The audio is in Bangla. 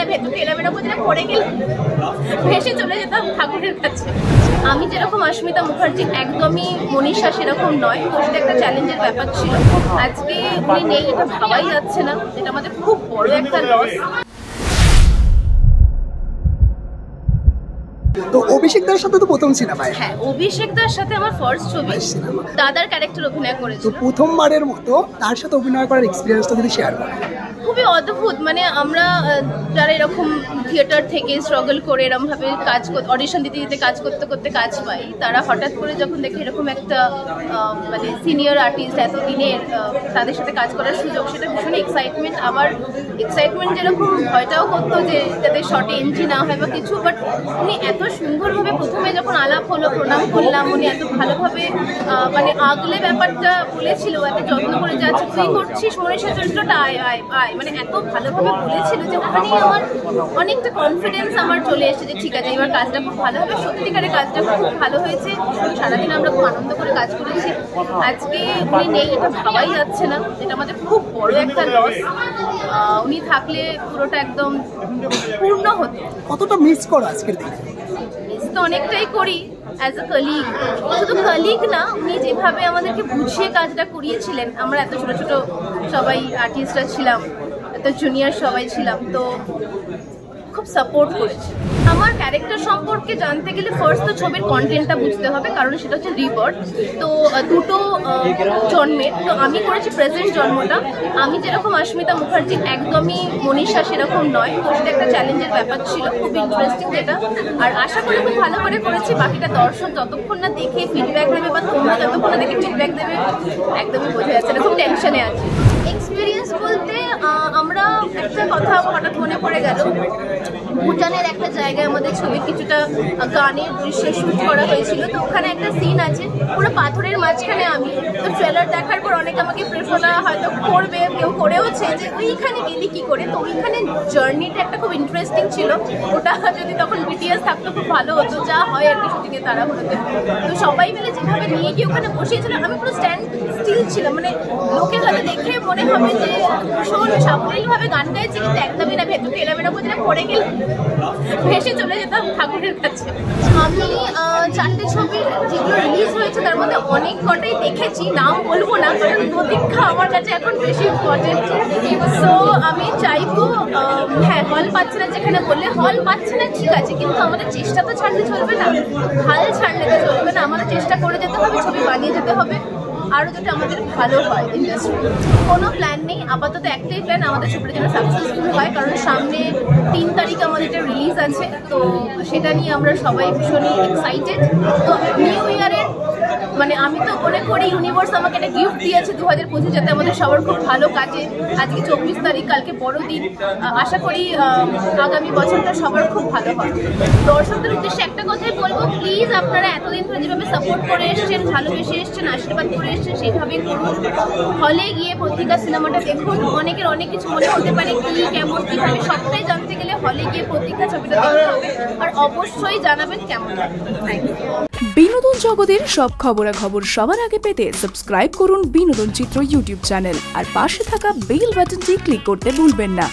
না ভেতরে এলোমেলো করে পড়ে গেলে ভেসে চলে যেতাম ঠাকুরের কাছে। আমি যেরকম অস্মিতা মুখার্জি, একদমই মনীষা সেরকম নয়, তো সেটা একটা চ্যালেঞ্জের ব্যাপার ছিল। আজকে উনি নেই, এটা ভাবাই যাচ্ছে না, এটা আমাদের খুব বড় একটা লস। তো অভিষেক দার সাথে তো প্রথম সিনেমায়। হ্যাঁ, অভিষেক দার সাথে আমার ফার্স্ট ছবি, দাদার ক্যারেক্টার অভিনয় করেছি। তো প্রথমবারের মতো তার সাথে অভিনয় করার এক্সপিরিয়েন্সটা যদি শেয়ার করেন। খুবই অদ্ভুত, মানে আমরা যারা এরকম থিয়েটার থেকে স্ট্রাগল করে এরকমভাবে কাজ অডিশন দিতে দিতে কাজ করতে করতে কাজ পাই, তারা হঠাৎ করে যখন দেখে এরকম একটা মানে সিনিয়র আর্টিস্ট এতদিনের তাদের সাথে কাজ করার সুযোগ, সেটা ভীষণ এক্সাইটমেন্ট। আবার এক্সাইটমেন্ট যেরকম ভয়টাও করতো যে যাদের শর্টে এন্ট্রি না হয় বা কিছু, বাট উনি এত সুন্দরভাবে প্রথমে যখন আলাপ হলো, প্রণাম করলাম, উনি এত ভালোভাবে মানে আগলে ব্যাপারটা বলেছিল, এত যত্ন করে যাচ্ছে, তুই করছিস মনীষা চরিত্রটা, আয় আয় আয়, মানে এত ভালোভাবে বলেছিল যে ওখানেই আমার অনেকটা কনফিডেন্স আমার চলে এসেছে যে ঠিক আছে, এবার কাজটা খুব ভালো হবে। সত্যিকারের কাজটা খুব ভালো হয়েছে, সারাদিন আমরা খুব আনন্দ করে কাজ করেছি। আজকে উনি নেই, এটা ভাবাই যাচ্ছে না, এটা আমাদের খুব বড় একটা লস। উনি থাকলে পুরোটা একদম পূর্ণ হতো। কতটা মিস করো আজকের দিনে? মিস তো অনেকটাই করি অ্যাজ এ কলিগ, শুধু কলিগ না, উনি যেভাবে আমাদেরকে বুঝিয়ে কাজটা করিয়েছিলেন। আমরা এত ছোট ছোট সবাই আর্টিস্টরা ছিলাম, এত জুনিয়র সবাই ছিলাম, তো খুব সাপোর্ট করেছে। আমার ক্যারেক্টার সম্পর্কে জানতে গেলে ফার্স্ট তো ছবির কন্টেন্টটা বুঝতে হবে, কারণ সেটা হচ্ছে রিবার্থ। তো দুটো জন্মের, তো আমি করেছি প্রেজেন্ট জন্মটা। আমি যেরকম অস্মিতা মুখার্জি, একদমই মনীষা সেরকম নয়, তো সেটা একটা চ্যালেঞ্জের ব্যাপার ছিল, খুব ইন্টারেস্টিং যেটা। আর আশা করি খুব ভালো করে করেছি। বাকিটা দর্শক যতক্ষণ না দেখে ফিডব্যাক দেবে, বা তোমরা যতক্ষণ না দেখে ফিডব্যাক দেবে, একদমই বোঝা যাচ্ছে না, খুব টেনশনে আছি। এক্সপিরিয়েন্স বলতে আমরা একটা কথা হঠাৎ মনে পড়ে গেল, ভুটানের একটা জায়গায় আমাদের ছবির কিছুটা গানের দৃশ্য শুট করা হয়েছিল। তো ওখানে একটা সিন আছে, পুরো পাথরের মাঝখানে আমি। তো ট্রেলার দেখার পর অনেকে আমাকে প্রশ্নটা হয়তো করবে, কেউ করেওছে যে ওইখানে গেলি কি করে। তো ওইখানে জার্নিটা একটা খুব ইন্টারেস্টিং ছিল। ওটা যদি তখন বিটিএস থাকতো খুব ভালো হতো, যা হয় আর কি শুটিংয়ে তারা হতে। তো সবাই মিলে যেভাবে নিয়ে গিয়ে ওখানে বসিয়েছিল, আমি পুরো স্ট্যান্ড স্টিল ছিলাম, মানে লোকে হয়তো দেখে মনে হবে যে ভীষণ সাবলীলভাবে গান গাইছে, কিন্তু একদমই না, ভেতরে এলোমেলো করে পড়ে গেলে ভেসে চলে যেতাম ঠাকুরের কাছে। আমি 4টে ছবির যেগুলো রিলিজ হয়েছে তার মধ্যে অনেক কটাই দেখেছি, নাম বলবো না কারণ প্রতীক্ষা আমার কাছে এখন বেশি ইম্পর্টেন্ট। সো আমি চাইবো, হ্যাঁ হল পাচ্ছে না, যেখানে বললে হল পাচ্ছে না ঠিক আছে, কিন্তু আমাদের চেষ্টা তো ছাড়লে চলবে না, হাল ছাড়লে তো চলবে না, আমাদের চেষ্টা করে যেতে হবে, ছবি বানিয়ে যেতে হবে, আরও যাতে আমাদের ভালো হয় ইন্ডাস্ট্রি। কোনো প্ল্যান নেই আপাতত, একটাই প্ল্যান, আমাদের ছবিটা যেন সাকসেসফুল হয়, কারণ সামনে 3 তারিখ আমাদের একটা রিলিজ আছে। তো সেটা নিয়ে আমরা সবাই ভীষণই এক্সাইটেড। তো নিউ ইয়ারের মানে আমি তো মনে করি ইউনিভার্স আমাকে একটা গিফট দিয়েছে 2025, যাতে আমাদের সবার খুব ভালো কাজে। আজকে 24 তারিখ, কালকে বড়দিন। আশা করি আগামী বছরটা সবার খুব ভালো হয়। দর্শকদের উদ্দেশ্যে একটা কথাই বলবো, প্লিজ আপনারা এতদিন ধরে যেভাবে সাপোর্ট করে এসছেন, ভালোবেসে এসছেন, আশীর্বাদ করে এসছেন, সেইভাবেই করুন। হলে গিয়ে পত্রিকা সিনেমাটা দেখুন। অনেকের অনেক কিছু মনে হতে পারে, কি কেমন কীভাবে, সবটাই জানতে গেলে হলে গিয়ে পত্রিকা ছবিটা দেখতে হবে। আর অবশ্যই জানাবেন কেমন লাগে। Thank you. বিনোদন জগতের সব খবরাখবর সবার আগে পেতে সাবস্ক্রাইব করুন বিনোদন চিত্র ইউটিউব চ্যানেল, আর পাশে থাকা বেল বাটনটি ক্লিক করতে ভুলবেন না।